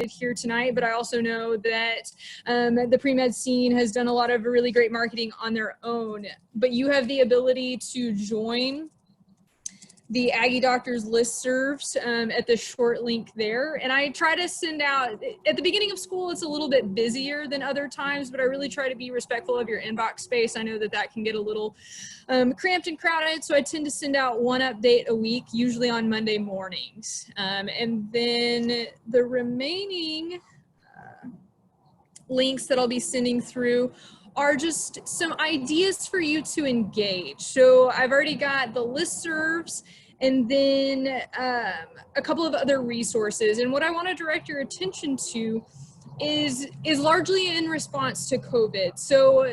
here tonight, but I also know that the pre-med scene has done a lot of really great marketing on their own. But you have the ability to join the Aggie Doctors listservs at the short link there. And I try to send out, at the beginning of school, it's a little bit busier than other times, but I really try to be respectful of your inbox space. I know that that can get a little cramped and crowded, so I tend to send out one update a week, usually on Monday mornings. And then the remaining links that I'll be sending through are just some ideas for you to engage. So I've already got the listservs and then a couple of other resources. And what I want to direct your attention to is largely in response to COVID. So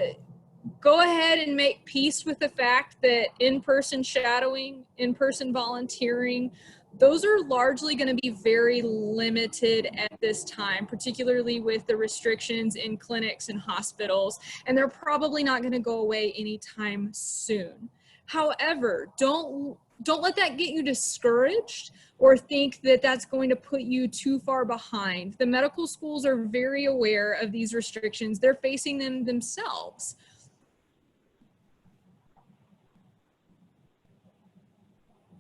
go ahead and make peace with the fact that in-person shadowing, in-person volunteering, those are largely going to be very limited at this time, particularly with the restrictions in clinics and hospitals, and they're probably not going to go away anytime soon. However, don't let that get you discouraged or think that that's going to put you too far behind. The medical schools are very aware of these restrictions. They're facing them themselves.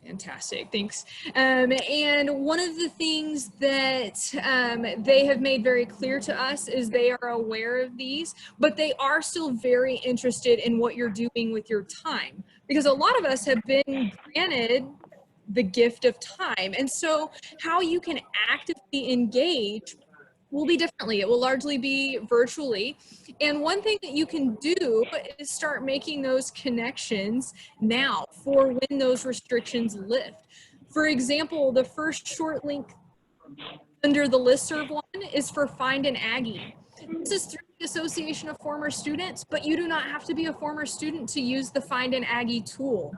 Fantastic, thanks. And one of the things that they have made very clear to us is they are aware of these, but they are still very interested in what you're doing with your time, because a lot of us have been granted the gift of time. And so how you can actively engage will be differently. It will largely be virtually. And one thing that you can do is start making those connections now for when those restrictions lift. For example, the first short link under the listserv one is for Find an Aggie. This is through the Association of Former Students, but you do not have to be a former student to use the Find an Aggie tool.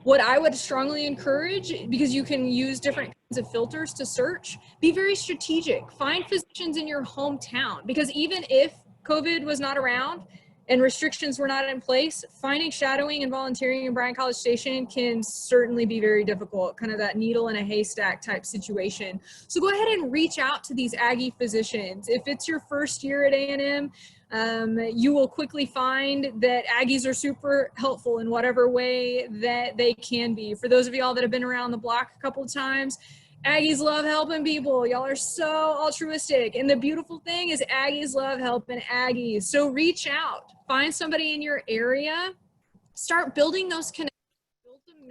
What I would strongly encourage, because you can use different kinds of filters to search, be very strategic. Find physicians in your hometown, because even if COVID was not around and restrictions were not in place, finding shadowing and volunteering in Bryan College Station can certainly be very difficult, kind of that needle in a haystack type situation. So go ahead and reach out to these Aggie physicians. If it's your first year at A&M, you will quickly find that Aggies are super helpful in whatever way that they can be. For those of y'all that have been around the block a couple of times, Aggies love helping people. Y'all are so altruistic. And the beautiful thing is Aggies love helping Aggies. So reach out, find somebody in your area, start building those connections.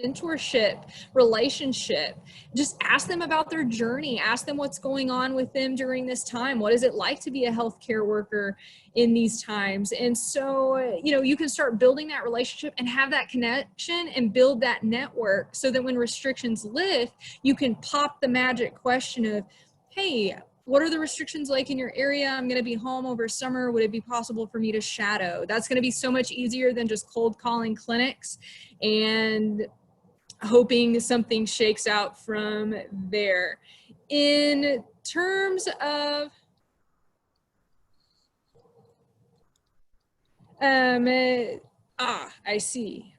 Mentorship, relationship. Just ask them about their journey. Ask them what's going on with them during this time. What is it like to be a healthcare worker in these times? And so, you can start building that relationship and have that connection and build that network so that when restrictions lift, you can pop the magic question of, hey, what are the restrictions like in your area? I'm going to be home over summer. Would it be possible for me to shadow? That's going to be so much easier than just cold calling clinics and hoping something shakes out from there. In terms of I see.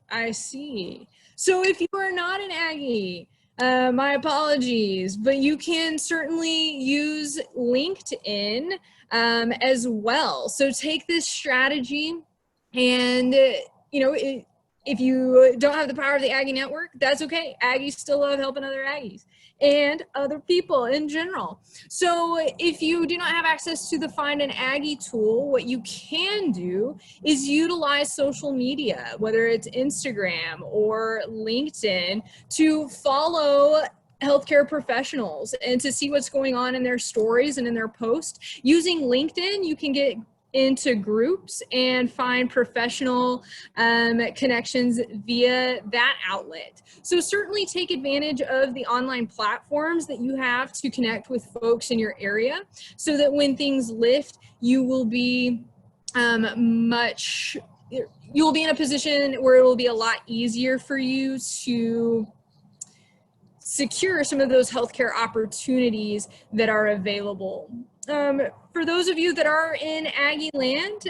So if you are not an Aggie, my apologies, but you can certainly use LinkedIn as well. So take this strategy and, if you don't have the power of the Aggie network, that's okay. Aggies still love helping other Aggies and other people in general. So if you do not have access to the Find an Aggie tool, what you can do is utilize social media, whether it's Instagram or LinkedIn, to follow healthcare professionals and to see what's going on in their stories and in their posts. Using LinkedIn, you can get into groups and find professional connections via that outlet. So certainly take advantage of the online platforms that you have to connect with folks in your area so that when things lift, you will be you'll be in a position where it will be a lot easier for you to secure some of those healthcare opportunities that are available. For those of you that are in Aggie land,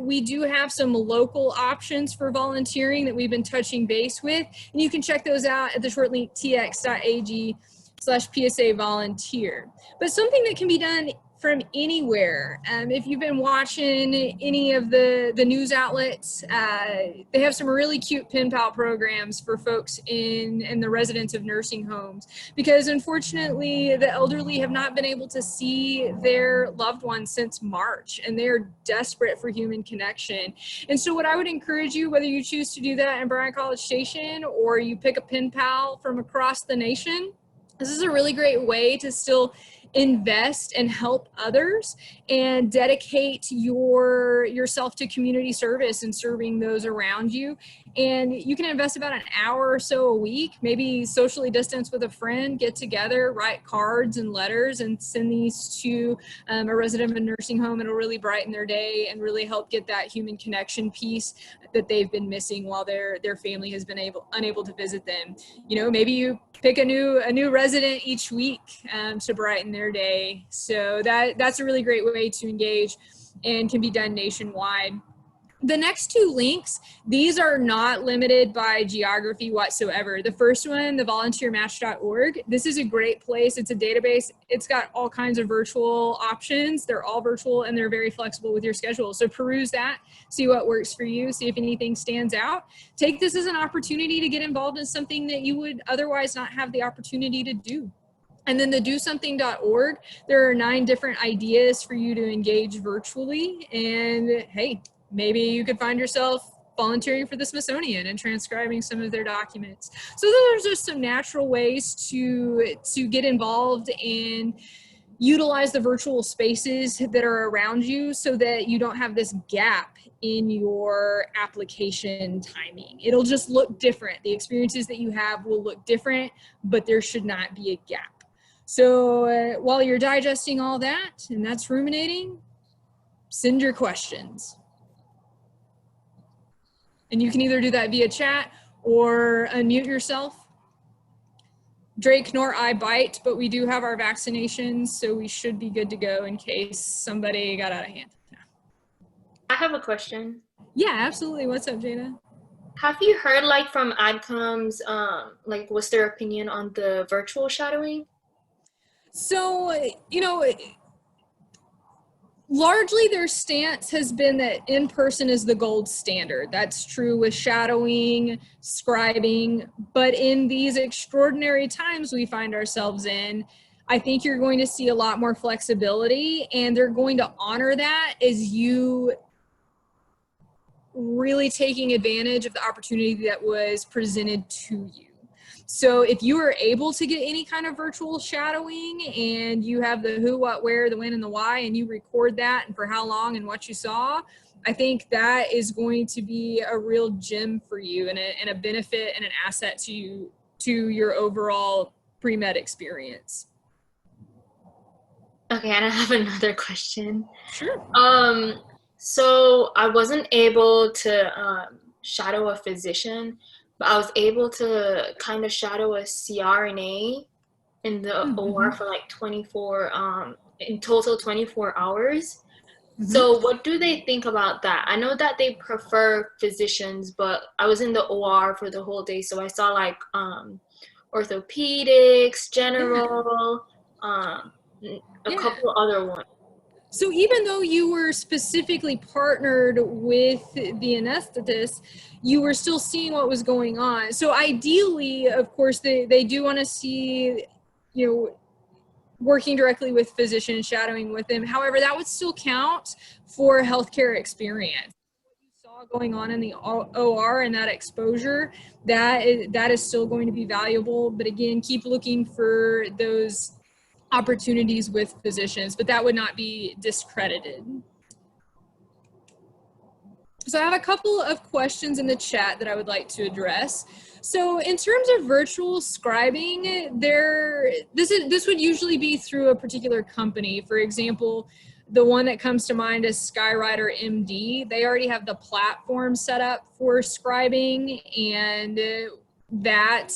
we do have some local options for volunteering that we've been touching base with, and you can check those out at the short link tx.ag/ PSA volunteer. But something that can be done from anywhere. If you've been watching any of the news outlets, they have some really cute pen pal programs for folks in the residents of nursing homes, because unfortunately the elderly have not been able to see their loved ones since March, and they're desperate for human connection. And so what I would encourage you, whether you choose to do that in Bryan College Station or you pick a pen pal from across the nation, this is a really great way to still invest and help others and dedicate yourself to community service and serving those around you. And you can invest about an hour or so a week, maybe socially distance with a friend, get together, write cards and letters and send these to a resident of a nursing home. It'll really brighten their day and really help get that human connection piece that they've been missing while their family has been unable to visit them. You know, maybe you pick a new resident each week to brighten their day. So that's a really great way to engage and can be done nationwide. The next two links, these are not limited by geography whatsoever. The first one, the Volunteermatch.org, this is a great place. It's a database. It's got all kinds of virtual options. They're all virtual and they're very flexible with your schedule. So peruse that, see what works for you, see if anything stands out. Take this as an opportunity to get involved in something that you would otherwise not have the opportunity to do. And then the DoSomething.org, there are 9 different ideas for you to engage virtually. And hey, maybe you could find yourself volunteering for the Smithsonian and transcribing some of their documents. So those are just some natural ways to get involved and utilize the virtual spaces that are around you so that you don't have this gap in your application timing. It'll just look different. The experiences that you have will look different, but there should not be a gap. So while you're digesting all that, and that's ruminating, send your questions. And you can either do that via chat or unmute yourself. Drake nor I bite, but we do have our vaccinations, so we should be good to go in case somebody got out of hand. I have a question. Yeah, absolutely. What's up, Jada? Have you heard like from AdCom's, like what's their opinion on the virtual shadowing? So, you know, largely their stance has been that in-person is the gold standard. That's true with shadowing, scribing, but in these extraordinary times we find ourselves in, I think you're going to see a lot more flexibility, and they're going to honor that as you really taking advantage of the opportunity that was presented to you. So if you are able to get any kind of virtual shadowing and you have the who, what, where, the when, and the why, and you record that and for how long and what you saw, I think that is going to be a real gem for you and a benefit and an asset to your overall pre-med experience. Okay, and I have another question. Sure. So I wasn't able to shadow a physician, but I was able to kind of shadow a CRNA in the OR for like 24, in total 24 hours. So what do they think about that? I know that they prefer physicians, but I was in the OR for the whole day, so I saw like orthopedics, general, a couple other ones. So even though you were specifically partnered with the anesthetist, you were still seeing what was going on. So ideally, of course, they do want to see, you know, working directly with physicians, shadowing with them. However, that would still count for healthcare experience. What you saw going on in the OR and that exposure, that is still going to be valuable. But again, keep looking for those opportunities with physicians, but that would not be discredited. So I have a couple of questions in the chat that I would like to address. So in terms of virtual scribing, this would usually be through a particular company. For example, the one that comes to mind is Skywriter MD. They already have the platform set up for scribing, and that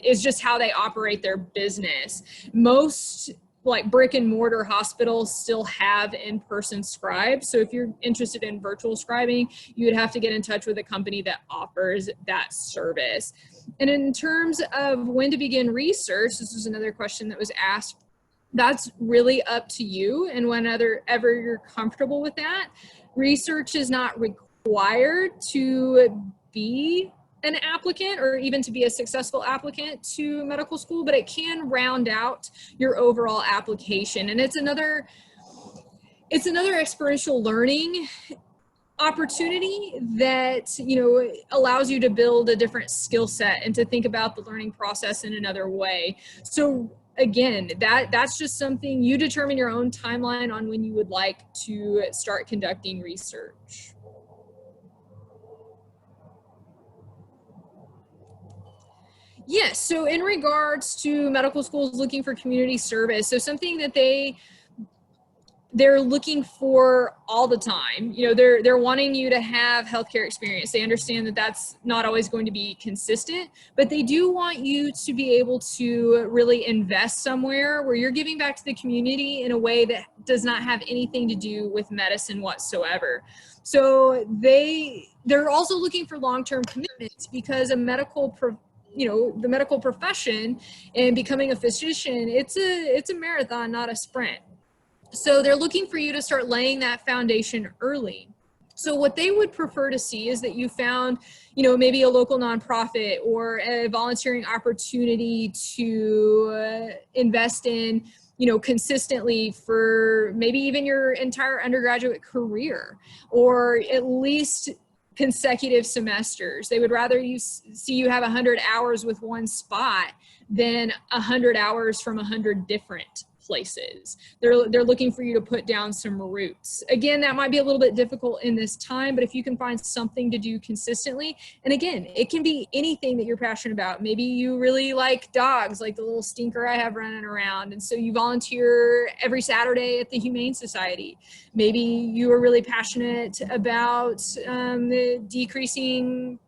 is just how they operate their business. Most like brick and mortar hospitals still have in-person scribes. So if you're interested in virtual scribing, you would have to get in touch with a company that offers that service. And in terms of when to begin research, this is another question that was asked. That's really up to you, and whenever you're comfortable with that. Research is not required to be an applicant or even to be a successful applicant to medical school, but it can round out your overall application. And it's another experiential learning opportunity that, you know, allows you to build a different skill set and to think about the learning process in another way. So again, that's just something you determine your own timeline on when you would like to start conducting research. Yes, so in regards to medical schools looking for community service, so something that they're looking for all the time. You know, they're wanting you to have healthcare experience. They understand that that's not always going to be consistent, but they do want you to be able to really invest somewhere where you're giving back to the community in a way that does not have anything to do with medicine whatsoever. So they're also looking for long-term commitments, because the medical profession and becoming a physician, it's a marathon, not a sprint. So they're looking for you to start laying that foundation early. So what they would prefer to see is that you found, you know, maybe a local nonprofit or a volunteering opportunity to invest in, you know, consistently for maybe even your entire undergraduate career, or at least consecutive semesters. They would rather you see you have 100 hours with one spot than 100 hours from 100 different places. They're looking for you to put down some roots. Again, that might be a little bit difficult in this time, but if you can find something to do consistently, and again, it can be anything that you're passionate about. Maybe you really like dogs, like the little stinker I have running around, and so you volunteer every Saturday at the Humane Society. Maybe you are really passionate about decreasing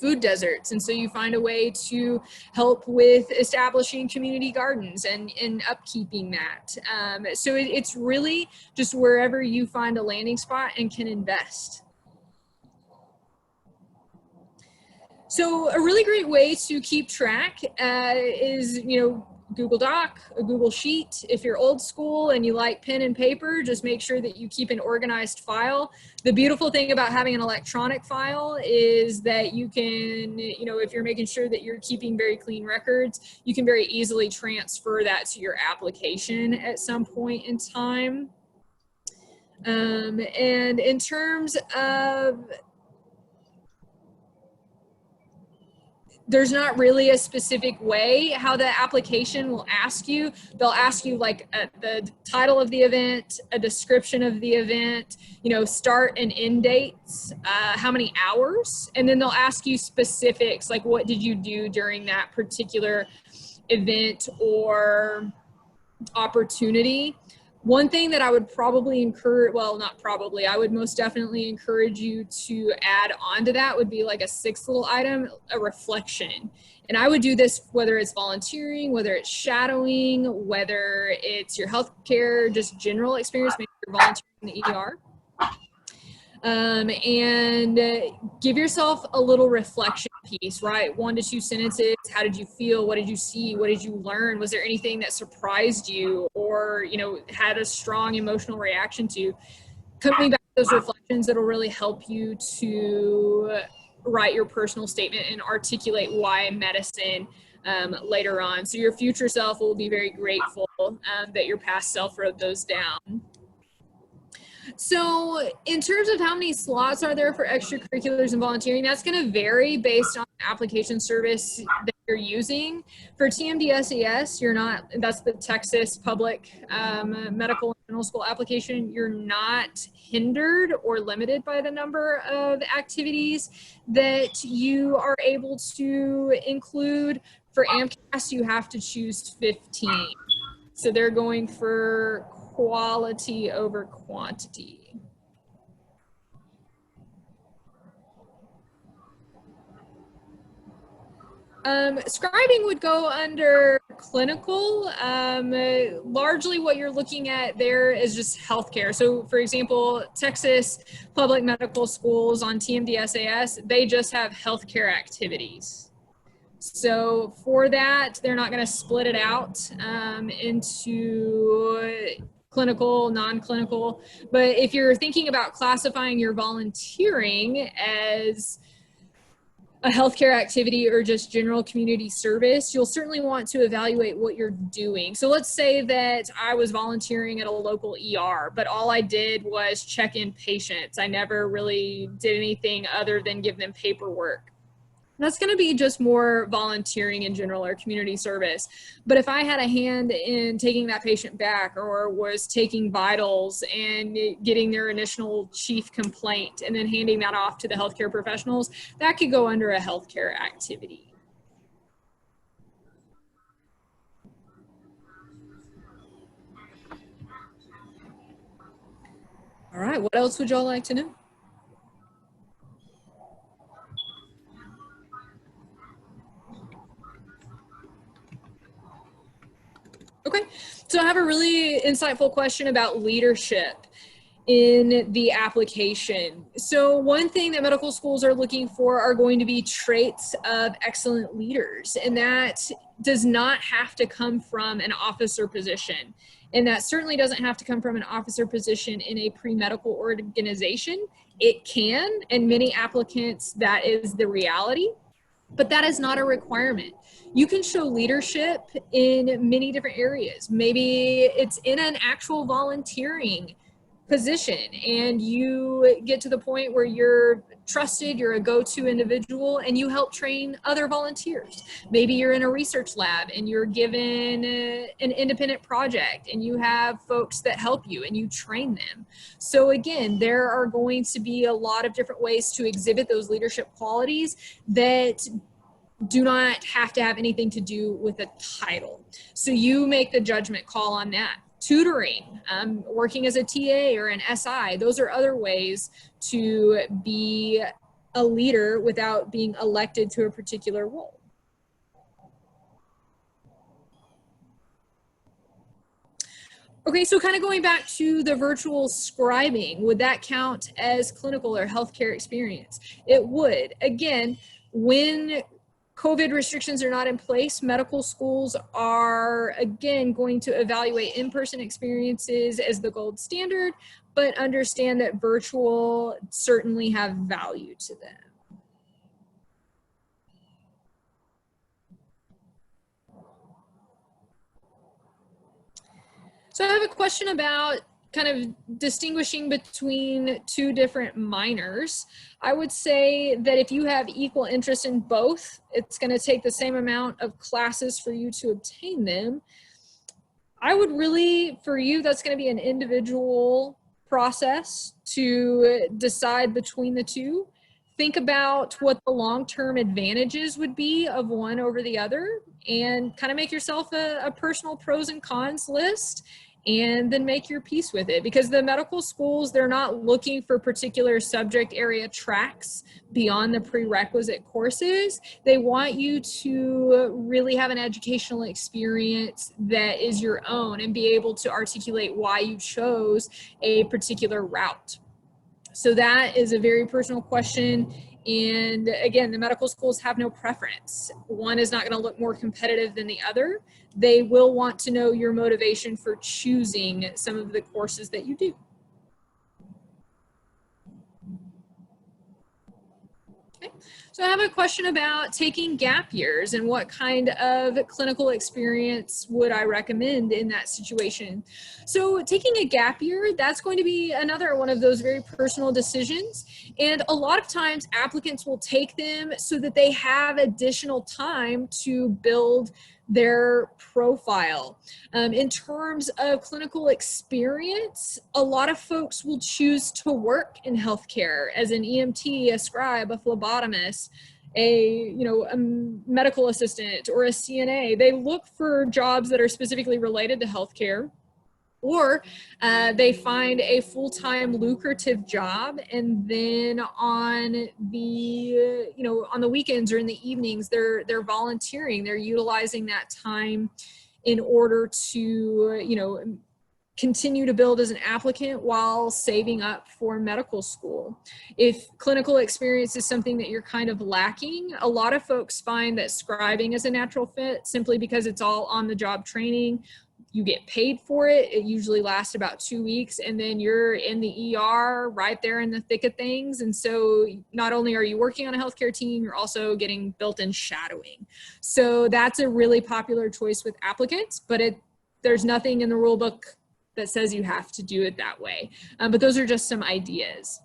food deserts, and so you find a way to help with establishing community gardens and upkeeping that. So it's really just wherever you find a landing spot and can invest. So a really great way to keep track is, you know, Google Doc, a Google Sheet. If you're old school and you like pen and paper, just make sure that you keep an organized file. The beautiful thing about having an electronic file is that you can, you know, if you're making sure that you're keeping very clean records, you can very easily transfer that to your application at some point in time. And in terms of, there's not really a specific way how the application will ask you. They'll ask you like the title of the event, a description of the event, you know, start and end dates, how many hours, and then they'll ask you specifics like what did you do during that particular event or opportunity. One thing that I would probably encourage, well, not probably, I would most definitely encourage you to add on to that would be like a sixth little item, a reflection. And I would do this whether it's volunteering, whether it's shadowing, whether it's your healthcare, just general experience, maybe you're volunteering in the ER. And give yourself a little reflection piece, right? 1 to 2 sentences. How did you feel? What did you see? What did you learn? Was there anything that surprised you or, you know, had a strong emotional reaction to? Coming back to those reflections, that'll really help you to write your personal statement and articulate why medicine later on. So your future self will be very grateful that your past self wrote those down. So in terms of how many slots are there for extracurriculars and volunteering, that's going to vary based on the application service that you're using. For TMDSES, you're not, that's the Texas Public Medical and Dental School application, you're not hindered or limited by the number of activities that you are able to include. For AMCAS, you have to choose 15. So they're going for quality over quantity. Scribing would go under clinical. Largely what you're looking at there is just healthcare. So for example, Texas public medical schools on TMDSAS, they just have healthcare activities. So for that, they're not going to split it out into clinical, non-clinical. But if you're thinking about classifying your volunteering as a healthcare activity or just general community service, you'll certainly want to evaluate what you're doing. So let's say that I was volunteering at a local ER, but all I did was check in patients. I never really did anything other than give them paperwork. That's going to be just more volunteering in general or community service. But if I had a hand in taking that patient back or was taking vitals and getting their initial chief complaint and then handing that off to the healthcare professionals, that could go under a healthcare activity. All right, what else would y'all like to know? Okay, so I have a really insightful question about leadership in the application. So one thing that medical schools are looking for are going to be traits of excellent leaders, and that does not have to come from an officer position. And that certainly doesn't have to come from an officer position in a pre-medical organization. It can, and many applicants, that is the reality, but that is not a requirement. You can show leadership in many different areas. Maybe it's in an actual volunteering position and you get to the point where you're trusted, you're a go-to individual, and you help train other volunteers. Maybe you're in a research lab and you're given an independent project and you have folks that help you and you train them. So again, there are going to be a lot of different ways to exhibit those leadership qualities that do not have to have anything to do with a title. So you make the judgment call on that. Tutoring, working as a TA or an SI, those are other ways to be a leader without being elected to a particular role. Okay, so kind of going back to the virtual scribing, would that count as clinical or healthcare experience? It would. Again, when COVID restrictions are not in place, medical schools are, again, going to evaluate in-person experiences as the gold standard, but understand that virtual certainly have value to them. So I have a question about kind of distinguishing between two different minors. I would say that if you have equal interest in both, it's going to take the same amount of classes for you to obtain them. I would really, for you, that's going to be an individual process to decide between the two. Think about what the long-term advantages would be of one over the other and kind of make yourself a personal pros and cons list and then make your peace with it, because the medical schools, they're not looking for particular subject area tracks beyond the prerequisite courses. They want you to really have an educational experience that is your own and be able to articulate why you chose a particular route. So that is a very personal question. And again, the medical schools have no preference. One is not going to look more competitive than the other. They will want to know your motivation for choosing some of the courses that you do. Okay. So I have a question about taking gap years and what kind of clinical experience would I recommend in that situation. So taking a gap year, that's going to be another one of those very personal decisions. And a lot of times applicants will take them so that they have additional time to build their profile. In terms of clinical experience, a lot of folks will choose to work in healthcare as an EMT, a scribe, a phlebotomist, a medical assistant or a CNA. They look for jobs that are specifically related to healthcare. Or they find a full-time lucrative job, and then on the on the weekends or in the evenings they're volunteering. They're utilizing that time in order to continue to build as an applicant while saving up for medical school. If clinical experience is something that you're kind of lacking, a lot of folks find that scribing is a natural fit simply because it's all on the job training. You get paid for it. It usually lasts about 2 weeks, and then you're in the ER right there in the thick of things. And so not only are you working on a healthcare team, you're also getting built-in shadowing. So that's a really popular choice with applicants, but there's nothing in the rule book that says you have to do it that way. But those are just some ideas.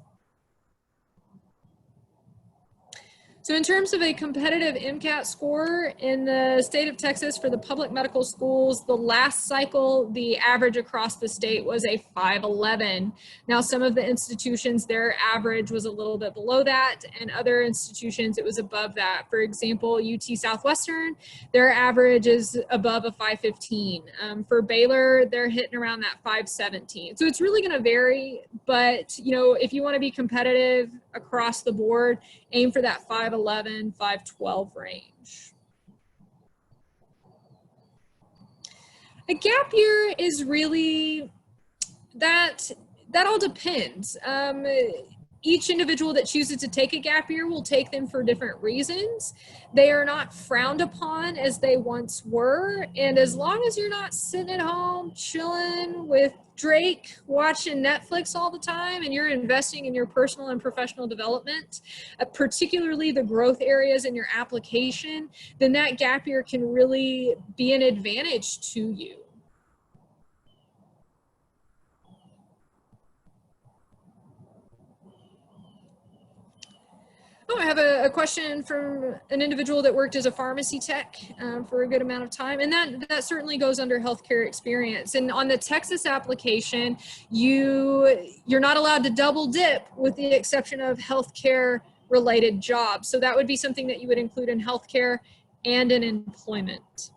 So in terms of a competitive MCAT score in the state of Texas for the public medical schools, the last cycle, the average across the state was a 511. Now, some of the institutions, their average was a little bit below that, and other institutions, it was above that. For example, UT Southwestern, their average is above a 515. For Baylor, they're hitting around that 517. So it's really gonna vary, but if you wanna be competitive across the board, aim for that 511, 512 range. A gap year is really, that all depends. Each individual that chooses to take a gap year will take them for different reasons. They are not frowned upon as they once were. And as long as you're not sitting at home chilling with Drake watching Netflix all the time, and you're investing in your personal and professional development, particularly the growth areas in your application, then that gap year can really be an advantage to you. Oh, I have a question from an individual that worked as a pharmacy tech for a good amount of time, and that certainly goes under healthcare experience. And on the Texas application, you're not allowed to double dip with the exception of healthcare related jobs. So that would be something that you would include in healthcare and in employment.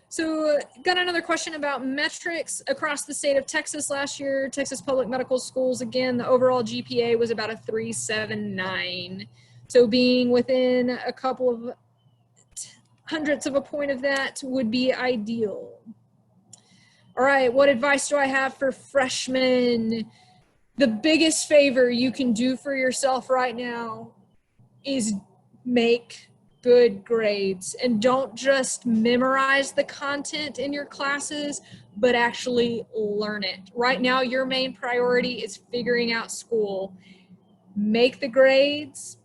So got another question about metrics across the state of Texas last year. Texas public medical schools, again, the overall GPA was about a 379. So being within a couple of hundredths of a point of that would be ideal. All right, what advice do I have for freshmen? The biggest favor you can do for yourself right now is make good grades, and don't just memorize the content in your classes, but actually learn it. Right now, your main priority is figuring out school. Make the grades,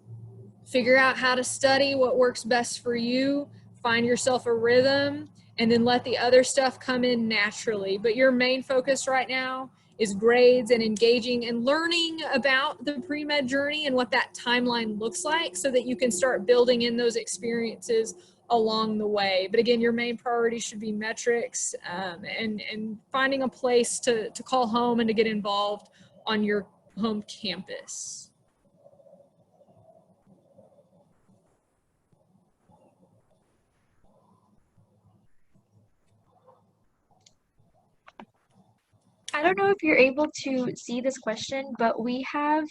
figure out how to study, what works best for you, find yourself a rhythm, and then let the other stuff come in naturally. But your main focus right now is grades and engaging and learning about the pre-med journey and what that timeline looks like so that you can start building in those experiences along the way. But again, your main priority should be metrics and finding a place to call home and to get involved on your home campus. I don't know if you're able to see this question, but we have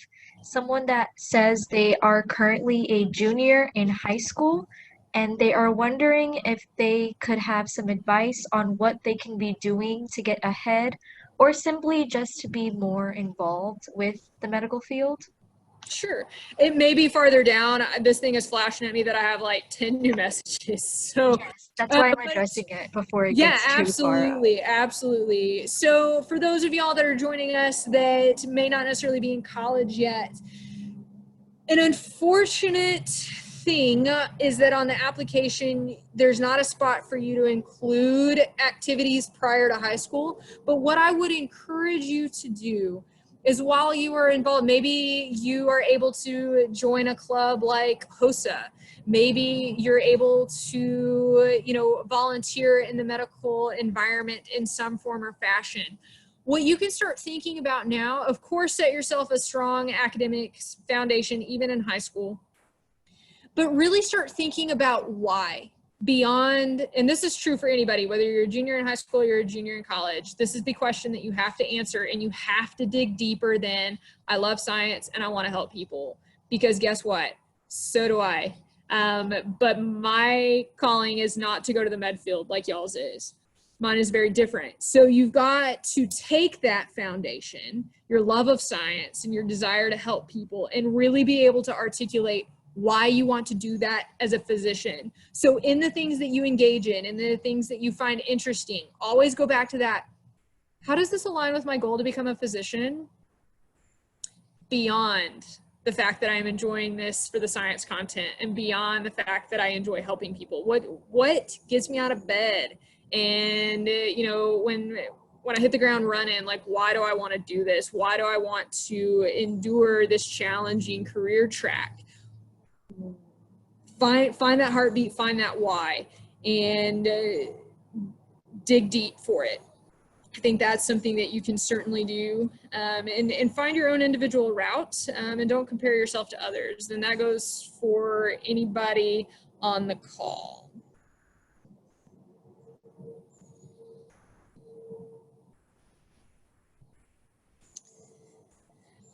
someone that says they are currently a junior in high school, and they are wondering if they could have some advice on what they can be doing to get ahead or simply just to be more involved with the medical field. Sure. It may be farther down. This thing is flashing at me that I have like 10 new messages. So Yes, that's why I'm addressing it before it gets too far up. Absolutely. So for those of y'all that are joining us that may not necessarily be in college yet, an unfortunate thing is that on the application, there's not a spot for you to include activities prior to high school. But what I would encourage you to do is while you are involved, maybe you are able to join a club like HOSA. Maybe you're able to, volunteer in the medical environment in some form or fashion. what you can start thinking about now, of course, set yourself a strong academic foundation, even in high school, but really start thinking about why beyond, and this is true for anybody, whether you're a junior in high school or you're a junior in college, this is the question that you have to answer, and you have to dig deeper than I love science and I want to help people, because guess what? So do I. But my calling is not to go to the med field like y'all's is. Mine is very different. So you've got to take that foundation, your love of science and your desire to help people, and really be able to articulate why you want to do that as a physician. So in the things that you engage in and the things that you find interesting, always go back to that. How does this align with my goal to become a physician? Beyond the fact that I'm enjoying this for the science content, and beyond the fact that I enjoy helping people. What gets me out of bed? And you know, when I hit the ground running, like, why do I want to do this? Why do I want to endure this challenging career track? Find that heartbeat, find that why, and dig deep for it. I think that's something that you can certainly do, and find your own individual route, and don't compare yourself to others. And that goes for anybody on the call.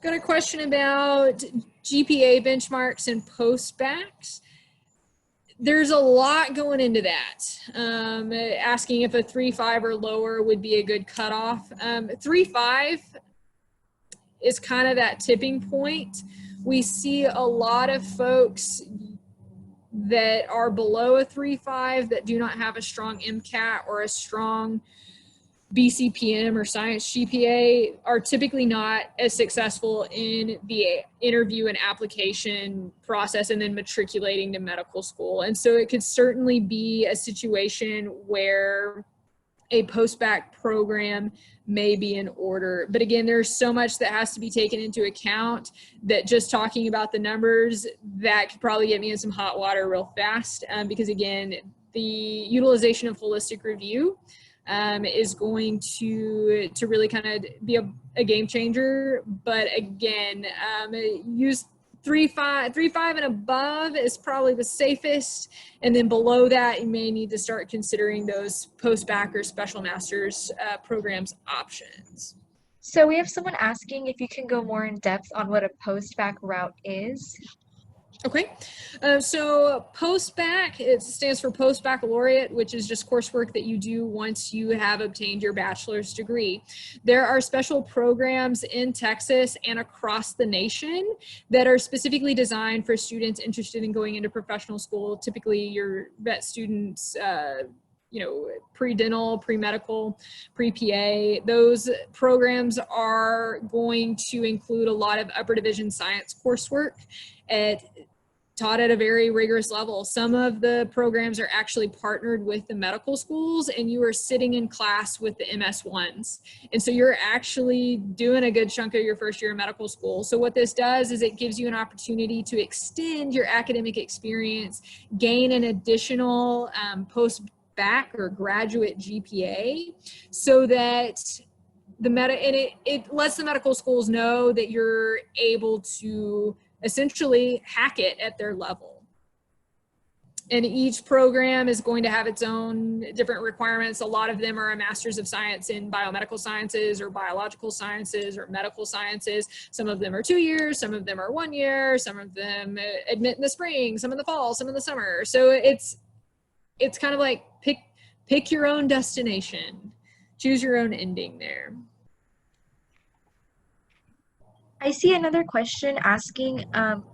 Got a question about GPA benchmarks and postbacks. There's a lot going into that. Asking if a 3.5 or lower would be a good cutoff. 3.5 is kind of that tipping point. We see a lot of folks that are below a 3.5 that do not have a strong Mcat or a strong BCPM or science GPA are typically not as successful in the interview and application process and then matriculating to medical school. And so it could certainly be a situation where a post-bac program may be in order. But again, there's so much that has to be taken into account that just talking about the numbers, that could probably get me in some hot water real fast, because again, the utilization of holistic review is going to really kind of be a game changer. But again, use 3.5 and above is probably the safest, and then below that you may need to start considering those post-bac or special masters programs options. So we have someone asking if you can go more in depth on what a post-bac route is. Okay, so post-bac, it stands for post-baccalaureate, which is just coursework that you do once you have obtained your bachelor's degree. There are special programs in Texas and across the nation that are specifically designed for students interested in going into professional school. Typically your vet students, you know, pre-dental, pre-medical, pre-PA. Those programs are going to include a lot of upper division science coursework taught at a very rigorous level. Some of the programs are actually partnered with the medical schools, and you are sitting in class with the MS1s. And so you're actually doing a good chunk of your first year of medical school. So what this does is it gives you an opportunity to extend your academic experience, gain an additional post-bac or graduate GPA, so that it lets the medical schools know that you're able to essentially hack it at their level. And each program is going to have its own different requirements. A lot of them are a master's of science in biomedical sciences or biological sciences or medical sciences. Some of them are 2 years, some of them are 1 year, some of them admit in the spring, some in the fall, some in the summer. So it's kind of like pick your own destination, choose your own ending there. I see another question asking,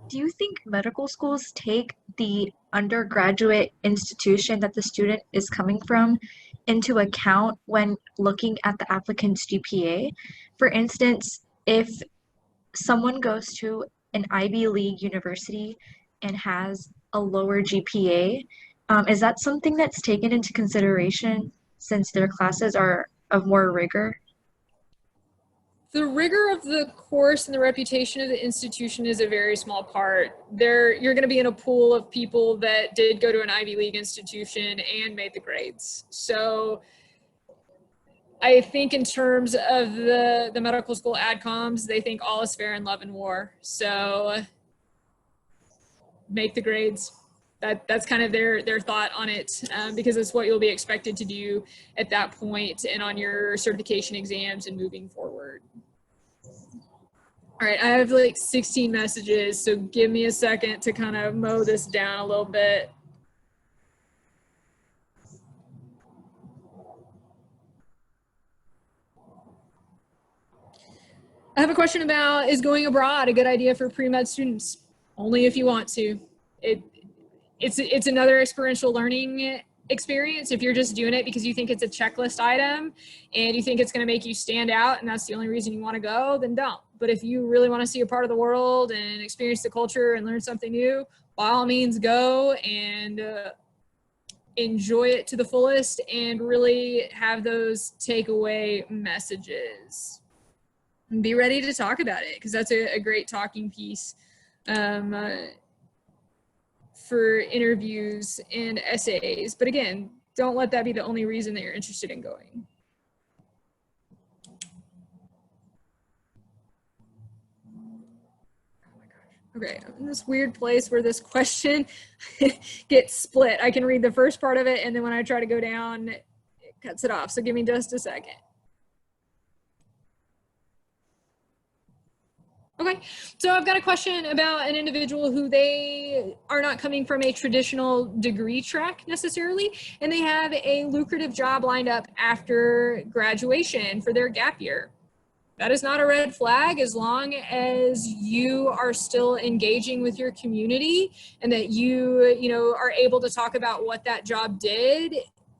do you think medical schools take the undergraduate institution that the student is coming from into account when looking at the applicant's GPA? For instance, if someone goes to an Ivy League university and has a lower GPA, is that something that's taken into consideration since their classes are of more rigor? The rigor of the course and the reputation of the institution is a very small part. You're going to be in a pool of people that did go to an Ivy League institution and made the grades. So I think in terms of the medical school adcoms, they think all is fair in love and war. So make the grades. That's kind of their thought on it, because it's what you'll be expected to do at that point and on your certification exams and moving forward. All right, I have like 16 messages, so give me a second to kind of mow this down a little bit. I have a question about, is going abroad a good idea for pre-med students? Only if you want to. It's another experiential learning experience. If you're just doing it because you think it's a checklist item and you think it's going to make you stand out and that's the only reason you want to go, then don't. But if you really want to see a part of the world and experience the culture and learn something new, by all means go and enjoy it to the fullest and really have those takeaway messages. And be ready to talk about it, because that's a great talking piece for interviews and essays. But again, don't let that be the only reason that you're interested in going. Okay, I'm in this weird place where this question gets split. I can read the first part of it, and then when I try to go down, it cuts it off. So give me just a second. Okay, so I've got a question about an individual who they are not coming from a traditional degree track necessarily, and they have a lucrative job lined up after graduation for their gap year. That is not a red flag as long as you are still engaging with your community and that you are able to talk about what that job did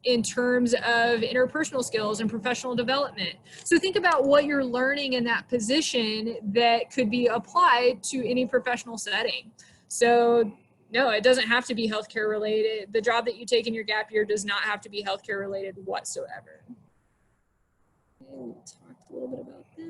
in terms of interpersonal skills and professional development. So think about what you're learning in that position that could be applied to any professional setting. So no, it doesn't have to be healthcare related. The job that you take in your gap year does not have to be healthcare related whatsoever. Okay, we talked a little bit about that.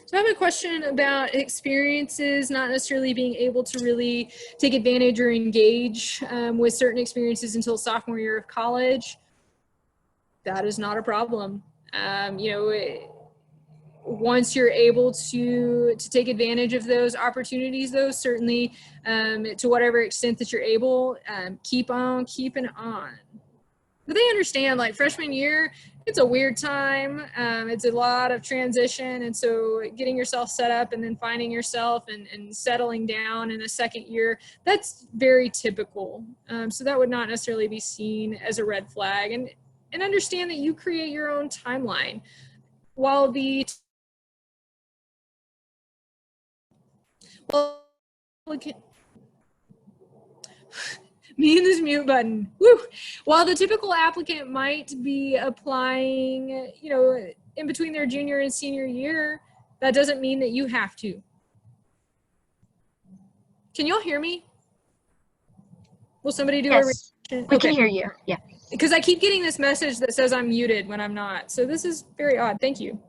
So I have a question about experiences, not necessarily being able to really take advantage or engage with certain experiences until sophomore year of college. That is not a problem. Once you're able to take advantage of those opportunities, though, certainly to whatever extent that you're able, keep on keeping on. But they understand, like, freshman year, it's a weird time. It's a lot of transition. And so getting yourself set up and then finding yourself and settling down in the second year, that's very typical. So that would not necessarily be seen as a red flag. And understand that you create your own timeline. While me and this mute button. Woo! While the typical applicant might be applying, in between their junior and senior year, that doesn't mean that you have to. Can y'all hear me? Will somebody do a reaction? We can hear you. Yeah. Because I keep getting this message that says I'm muted when I'm not. So this is very odd. Thank you.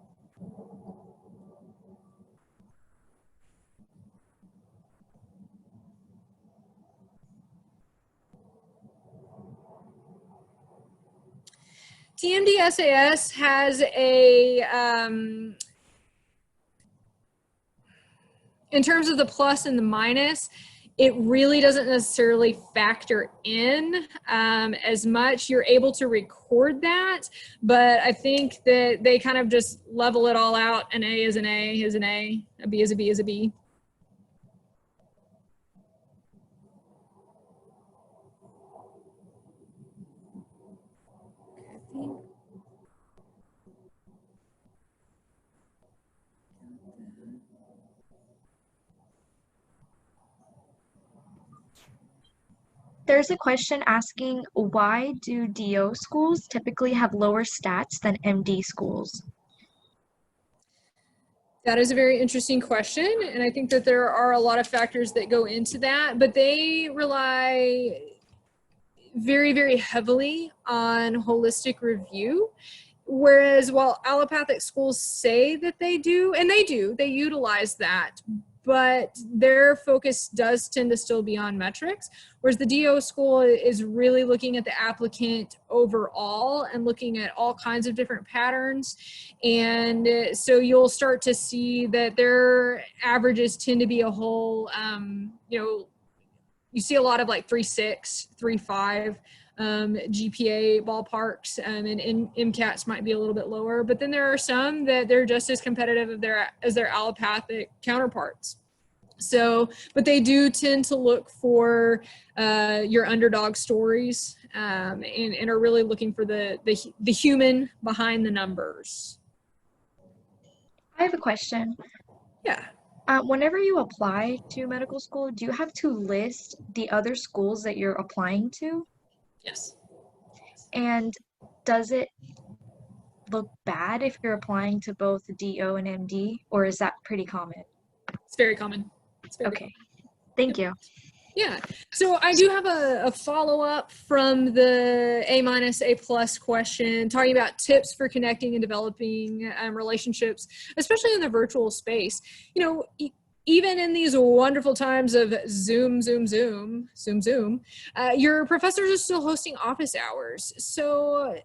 TMD-SAS has in terms of the plus and the minus, it really doesn't necessarily factor in as much. You're able to record that, but I think that they kind of just level it all out. An A is an A is an A B is a B is a B. There's a question asking, why do DO schools typically have lower stats than MD schools? That is a very interesting question, and I think that there are a lot of factors that go into that, but they rely very, very heavily on holistic review. Whereas while allopathic schools say that they do, and they utilize that, but their focus does tend to still be on metrics, whereas the DO school is really looking at the applicant overall and looking at all kinds of different patterns. And so you'll start to see that their averages tend to be a whole, you see a lot of like 3.6, 3.5 GPA ballparks, and MCATs might be a little bit lower, but then there are some that they're just as competitive as their allopathic counterparts. So, but they do tend to look for your underdog stories, and are really looking for the human behind the numbers. I have a question. Yeah. Whenever you apply to medical school, do you have to list the other schools that you're applying to? Yes. And does it look bad if you're applying to both DO and MD, or is that pretty common? It's very common. It's very okay. Thank you. Yeah. So I do have a follow-up from the A-A+ question talking about tips for connecting and developing relationships, especially in the virtual space. You know, even in these wonderful times of Zoom, your professors are still hosting office hours. So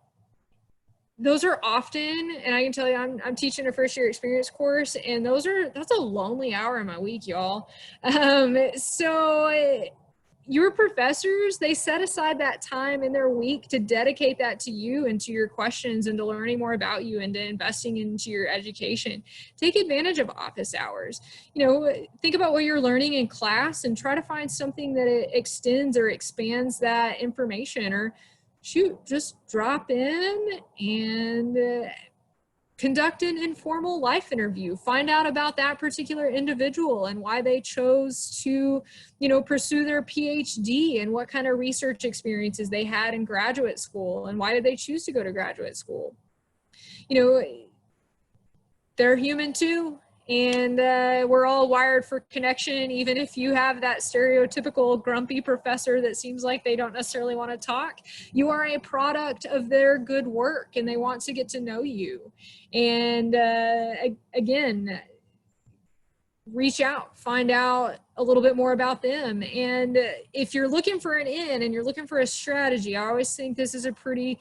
those are often, and I can tell you, I'm teaching a first year experience course, and that's a lonely hour in my week, y'all. So your professors, they set aside that time in their week to dedicate that to you and to your questions and to learning more about you and to investing into your education. Take advantage of office hours. You know, think about what you're learning in class and try to find something that it extends or expands that information, or shoot, just drop in and conduct an informal life interview. Find out about that particular individual and why they chose to, pursue their PhD and what kind of research experiences they had in graduate school and why did they choose to go to graduate school. They're human too. And we're all wired for connection, even if you have that stereotypical grumpy professor that seems like they don't necessarily want to talk. You are a product of their good work, and they want to get to know you. And again, reach out, find out a little bit more about them. And if you're looking for an in and you're looking for a strategy, I always think this is a pretty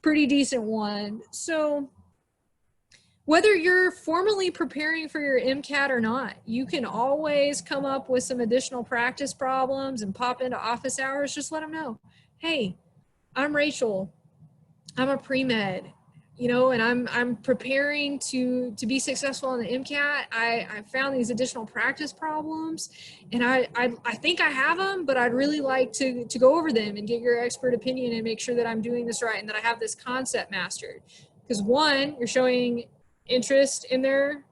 decent one. So whether you're formally preparing for your MCAT or not, you can always come up with some additional practice problems and pop into office hours. Just let them know, hey, I'm Rachel. I'm a pre-med, and I'm preparing to be successful on the MCAT. I found these additional practice problems, and I think I have them, but I'd really like to go over them and get your expert opinion and make sure that I'm doing this right and that I have this concept mastered. Because one, you're showing interest in their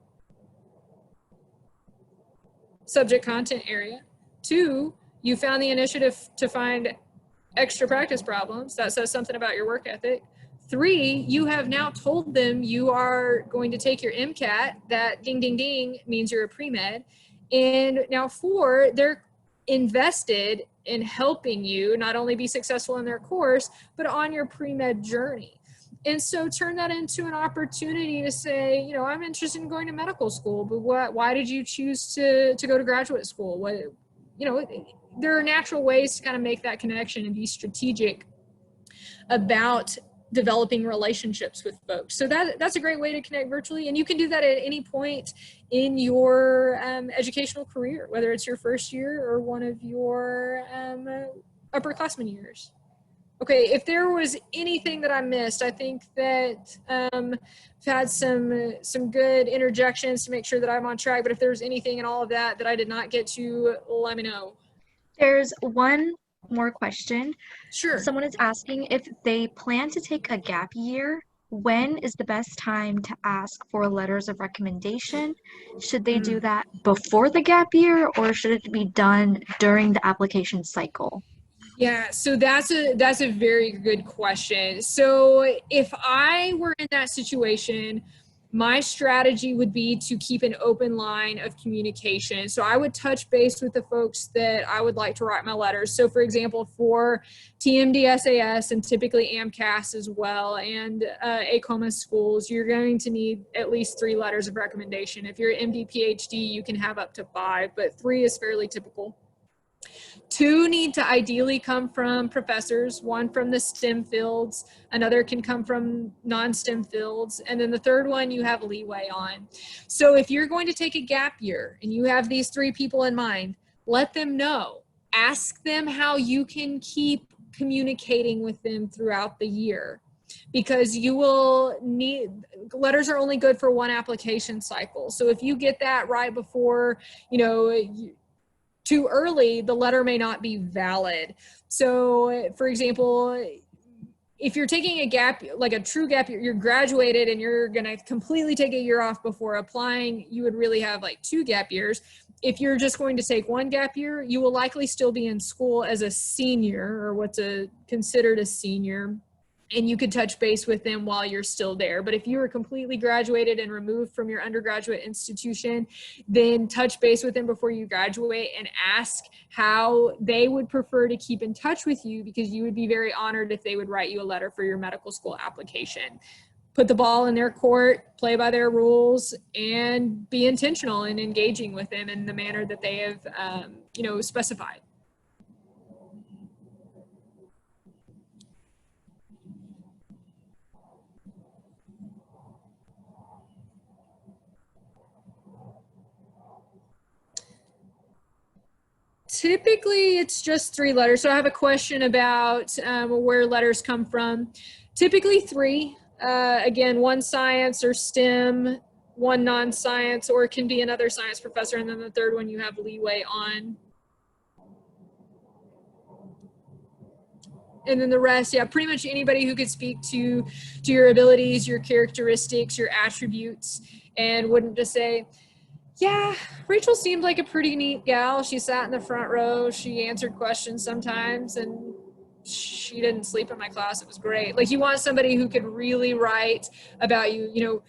subject content area. Two, you found the initiative to find extra practice problems. That says something about your work ethic. Three, you have now told them you are going to take your MCAT. That ding, ding, ding means you're a pre-med. And now four, they're invested in helping you not only be successful in their course, but on your pre-med journey. And so turn that into an opportunity to say, I'm interested in going to medical school, but why did you choose to go to graduate school? There are natural ways to kind of make that connection and be strategic about developing relationships with folks. So that's a great way to connect virtually. And you can do that at any point in your educational career, whether it's your first year or one of your upperclassmen years. Okay, if there was anything that I missed, I think that I've had some good interjections to make sure that I'm on track, but if there's anything in all of that I did not get to, let me know. There's one more question. Sure. Someone is asking if they plan to take a gap year, when is the best time to ask for letters of recommendation? Should they do that before the gap year, or should it be done during the application cycle? Yeah, so that's a very good question. So if I were in that situation, my strategy would be to keep an open line of communication. So I would touch base with the folks that I would like to write my letters. So for example, for TMDSAS and typically AMCAS as well, and ACOMA schools, you're going to need at least 3 letters of recommendation. If you're an MD PhD, you can have up to 5, but 3 is fairly typical. 2 need to ideally come from professors, 1 from the STEM fields, another can come from non-STEM fields, and then the 3rd one you have leeway on. So if you're going to take a gap year and you have these 3 people in mind, let them know. Ask them how you can keep communicating with them throughout the year, because you will need, letters are only good for 1 application cycle. So if you get that right before, too early, the letter may not be valid. So for example, if you're taking a gap, like a true gap year, you're graduated and you're going to completely take a year off before applying, you would really have like 2 gap years. If you're just going to take 1 gap year, you will likely still be in school as a senior, or what's considered a senior, and you could touch base with them while you're still there. But if you were completely graduated and removed from your undergraduate institution, then touch base with them before you graduate and ask how they would prefer to keep in touch with you, because you would be very honored if they would write you a letter for your medical school application. Put the ball in their court, play by their rules, and be intentional in engaging with them in the manner that they have, specified. Typically, it's just 3 letters. So I have a question about where letters come from. Typically 3. Again, 1 science or STEM, 1 non-science, or it can be another science professor, and then the 3rd one you have leeway on. And then the rest, yeah, pretty much anybody who could speak to your abilities, your characteristics, your attributes, and wouldn't just say, yeah, Rachel seemed like a pretty neat gal. She sat in the front row. She answered questions sometimes, and she didn't sleep in my class. It was great. Like, you want somebody who could really write about you.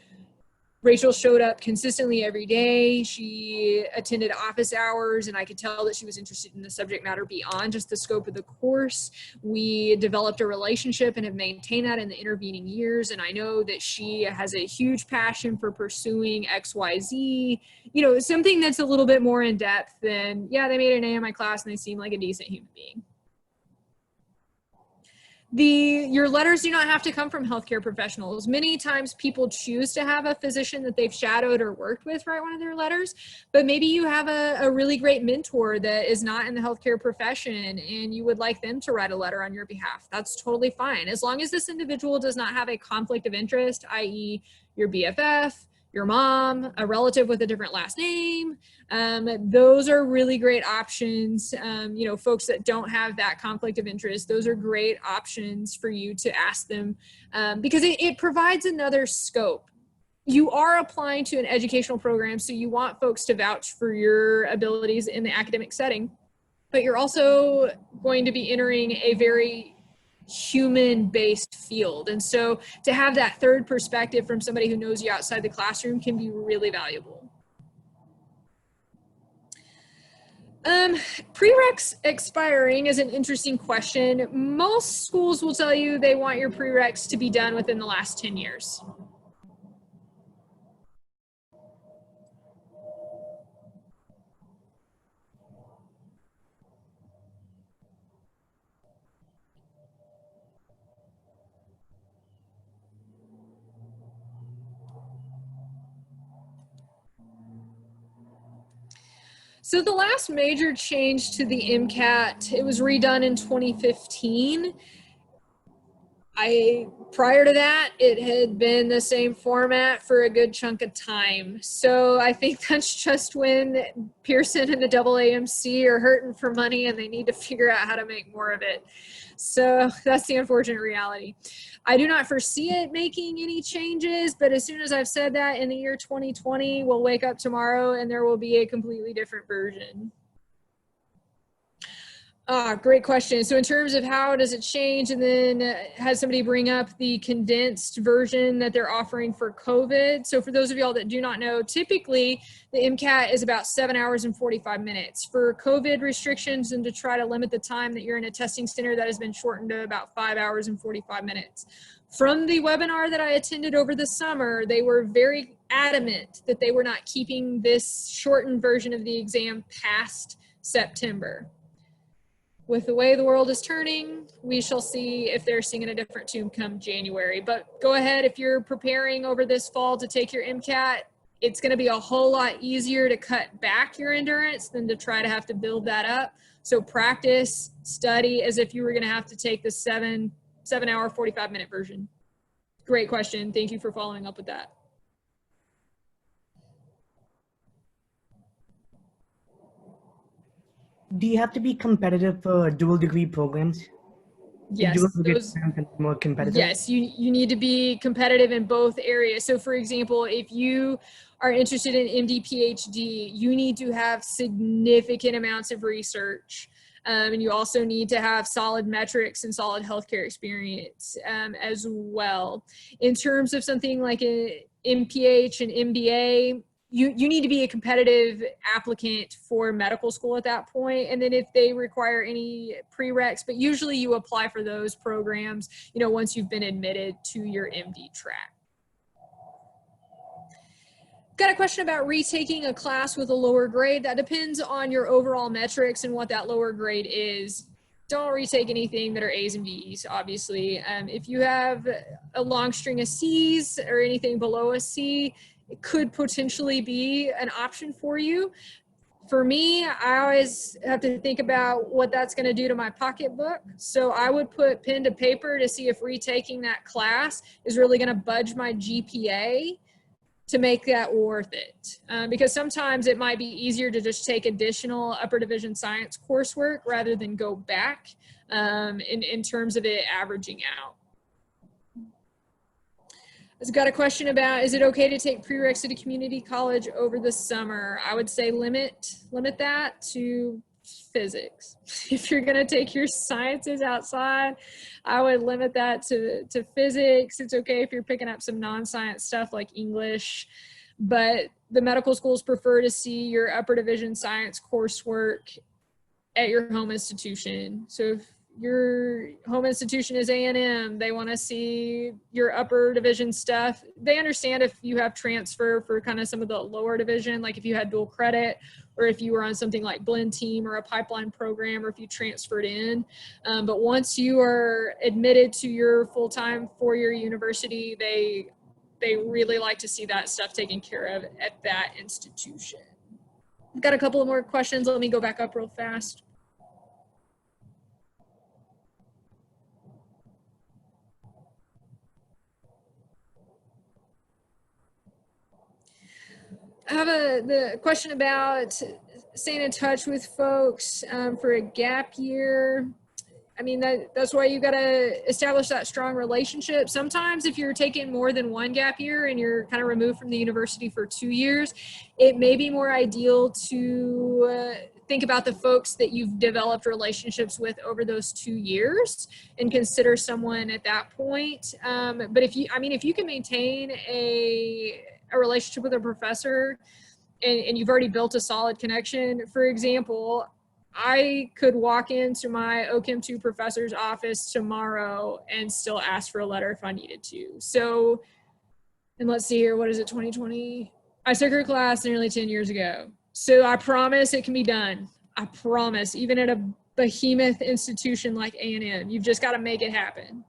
Rachel showed up consistently every day. She attended office hours, and I could tell that she was interested in the subject matter beyond just the scope of the course. We developed a relationship and have maintained that in the intervening years, and I know that she has a huge passion for pursuing XYZ, something that's a little bit more in depth than, yeah, they made an A in my class and they seem like a decent human being. Your letters do not have to come from healthcare professionals. Many times people choose to have a physician that they've shadowed or worked with write one of their letters, but maybe you have a really great mentor that is not in the healthcare profession and you would like them to write a letter on your behalf. That's totally fine. As long as this individual does not have a conflict of interest, i.e. your BFF, your mom, a relative with a different last name. Those are really great options. Folks that don't have that conflict of interest, those are great options for you to ask them, because it provides another scope. You are applying to an educational program, so you want folks to vouch for your abilities in the academic setting, but you're also going to be entering a very human-based field. And so to have that 3rd perspective from somebody who knows you outside the classroom can be really valuable. Prereqs expiring is an interesting question. Most schools will tell you they want your prereqs to be done within the last 10 years. So the last major change to the Mcat, it was redone in 2015. Prior to that, it had been the same format for a good chunk of time. So I think that's just when Pearson and the AAMC are hurting for money and they need to figure out how to make more of it. So that's the unfortunate reality. I do not foresee it making any changes, but as soon as I've said that, in the year 2020, we'll wake up tomorrow and there will be a completely different version. Great question. So in terms of how does it change, and then has somebody bring up the condensed version that they're offering for COVID. So for those of y'all that do not know, typically the MCAT is about 7 hours and 45 minutes. For COVID restrictions and to try to limit the time that you're in a testing center, that has been shortened to about 5 hours and 45 minutes. From the webinar that I attended over the summer, they were very adamant that they were not keeping this shortened version of the exam past September. With the way the world is turning, we shall see if they're singing a different tune come January. But go ahead, if you're preparing over this fall to take your MCAT, it's going to be a whole lot easier to cut back your endurance than to try to have to build that up. So practice, study as if you were going to have to take the 7 hour, 45-minute version. Great question. Thank you for following up with that. Do you have to be competitive for dual degree programs? Yes, Dual degree those, programs are more competitive? yes, you need to be competitive in both areas. So for example, if you are interested in MD, PhD, you need to have significant amounts of research. And you also need to have solid metrics and solid healthcare experience as well. In terms of something like an MPH and MBA, you need to be a competitive applicant for medical school at that point. And then if they require any prereqs, but usually you apply for those programs, you know, once you've been admitted to your MD track. Got a question about retaking a class with a lower grade. That depends on your overall metrics and what that lower grade is. Don't retake anything that are A's and B's, obviously. If you have a long string of C's or anything below a C, it could potentially be an option for you. For me, I always have to think about what that's going to do to my pocketbook. So I would put pen to paper to see if retaking that class is really going to budge my GPA to make that worth it. Because sometimes it might be easier to just take additional upper division science coursework rather than go back in terms of it averaging out. I've got a question about, is it okay to take prereqs at a community college over the summer? I would say limit that to physics. If you're going to take your sciences outside, I would limit that to physics. It's okay if you're picking up some non-science stuff like English, but the medical schools prefer to see your upper division science coursework at your home institution. So if your home institution is A&M, they want to see your upper division stuff. They understand if you have transfer for kind of some of the lower division, like if you had dual credit, or if you were on something like blend team or a pipeline program, or if you transferred in. But once you are admitted to your full-time four-year university, they really like to see that stuff taken care of at that institution. I've got a couple of more questions. Let me go back up real fast. I have the question about staying in touch with folks for a gap year. I mean, that's why you got to establish that strong relationship. Sometimes if you're taking more than one gap year and you're kind of removed from the university for 2 years, it may be more ideal to think about the folks that you've developed relationships with over those 2 years and consider someone at that point. But if you can maintain a relationship with a professor and you've already built a solid connection, for example, I could walk into my OChem 2 professor's office tomorrow and still ask for a letter if I needed to. So, and let's see here, what is it, 2020? I took her class nearly 10 years ago. So I promise it can be done. I promise, even at a behemoth institution like A&M, you've just got to make it happen.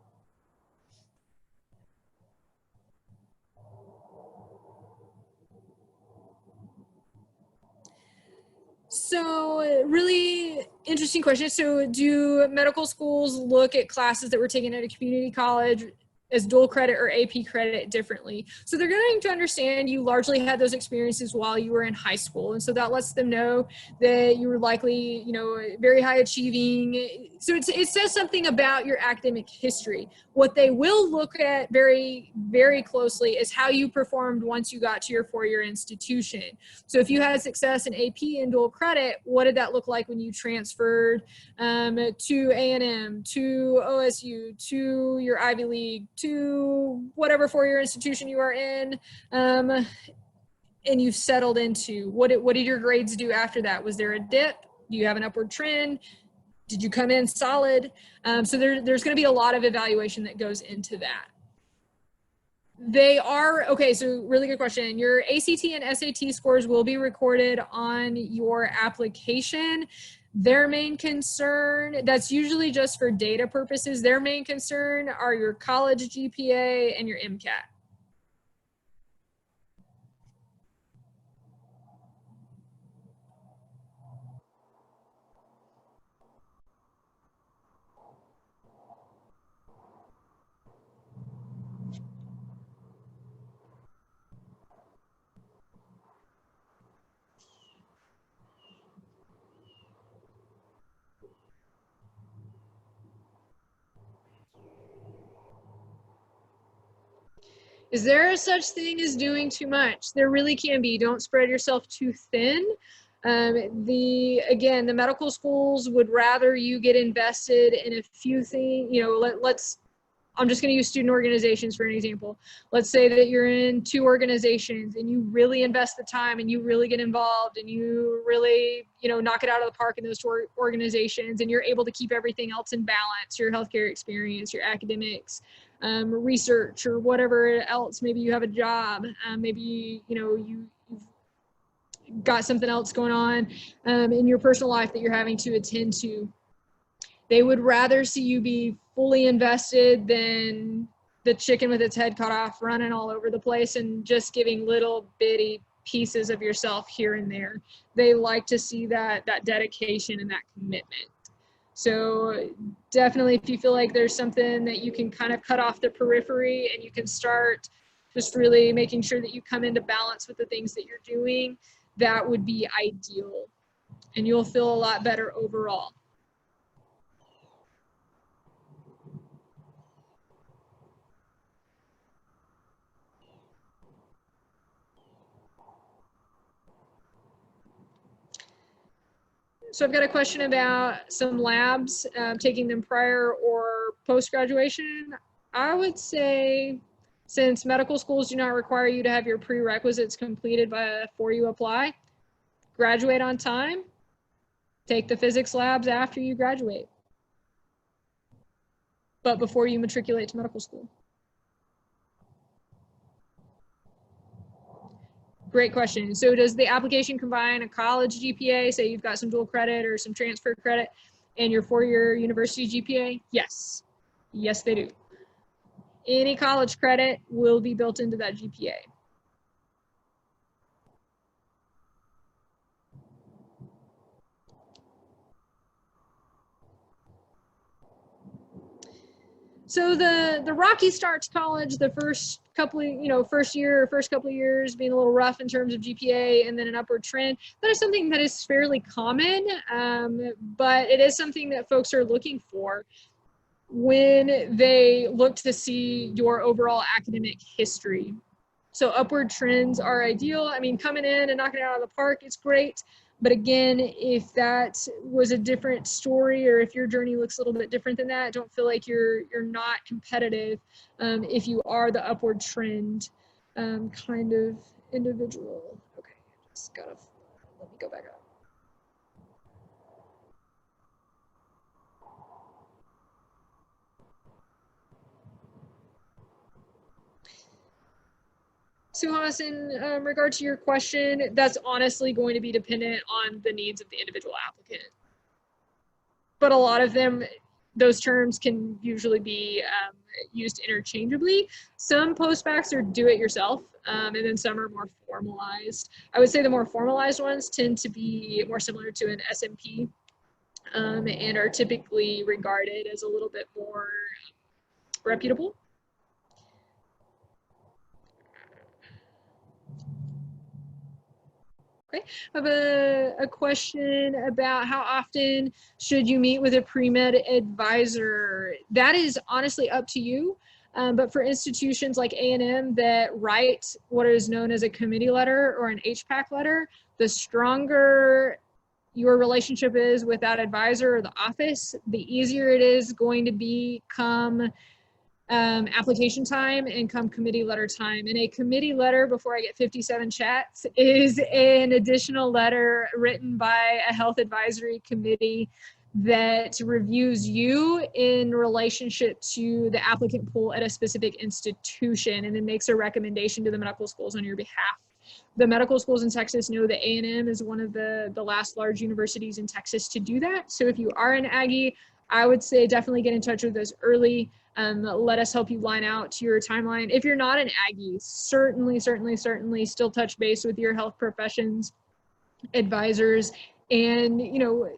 So really interesting question. So do medical schools look at classes that were taken at a community college as dual credit or AP credit differently. So they're going to understand you largely had those experiences while you were in high school. And so that lets them know that you were likely, you know, very high achieving. So it says something about your academic history. What they will look at very, very closely is how you performed once you got to your four-year institution. So if you had success in AP and dual credit, what did that look like when you transferred to A&M, to OSU, to your Ivy League, to whatever four-year institution you are in, and you've settled into? What did your grades do after that? Was there a dip? Do you have an upward trend? Did you come in solid? So there's going to be a lot of evaluation that goes into that. They are, okay, so really good question. Your ACT and SAT scores will be recorded on your application. Their main concern, that's usually just for data purposes, their main concern are your college GPA and your Mcat. Is there a such thing as doing too much? There really can be. Don't spread yourself too thin. Again, the medical schools would rather you get invested in a few things. You know, I'm just going to use student organizations for an example. Let's say that you're in two organizations and you really invest the time and you really get involved and you really, you know, knock it out of the park in those two organizations, and you're able to keep everything else in balance, your healthcare experience, your academics, research, or whatever else. Maybe you have a job, maybe, you know, you've got something else going on in your personal life that you're having to attend to. They would rather see you be fully invested than the chicken with its head cut off running all over the place and just giving little bitty pieces of yourself here and there. They like to see that dedication and that commitment. So definitely, if you feel like there's something that you can kind of cut off the periphery and you can start just really making sure that you come into balance with the things that you're doing, that would be ideal. And you'll feel a lot better overall. So I've got a question about some labs, taking them prior or post-graduation. I would say, since medical schools do not require you to have your prerequisites completed before you apply, graduate on time, take the physics labs after you graduate, but before you matriculate to medical school. Great question. So does the application combine a college GPA, say you've got some dual credit or some transfer credit, and your four-year university GPA? Yes. Yes, they do. Any college credit will be built into that GPA. So the rocky start to college, the first couple of, first couple of years being a little rough in terms of GPA and then an upward trend, that is something that is fairly common, but it is something that folks are looking for when they look to see your overall academic history. So upward trends are ideal. I mean, coming in and knocking it out of the park is great. But again, if that was a different story, or if your journey looks a little bit different than that, don't feel like you're not competitive if you are the upward trend kind of individual. Okay, just gotta, let me go back up. Suhas, in regard to your question, that's honestly going to be dependent on the needs of the individual applicant. But a lot of them, those terms can usually be used interchangeably. Some postbacks are do-it-yourself, and then some are more formalized. I would say the more formalized ones tend to be more similar to an SMP and are typically regarded as a little bit more reputable. Okay, I have a question about how often should you meet with a pre-med advisor? That is honestly up to you. But for institutions like A&M that write what is known as a committee letter or an HPAC letter, the stronger your relationship is with that advisor or the office, the easier it is going to become application time and come committee letter time. And a committee letter, before I get 57 chats, is an additional letter written by a health advisory committee that reviews you in relationship to the applicant pool at a specific institution and then makes a recommendation to the medical schools on your behalf. The medical schools in Texas know that A&M is one of the last large universities in Texas to do that. So if you are an Aggie, I would say definitely get in touch with us early. Let us help you line out your timeline. If you're not an Aggie, certainly still touch base with your health professions advisors and, you know,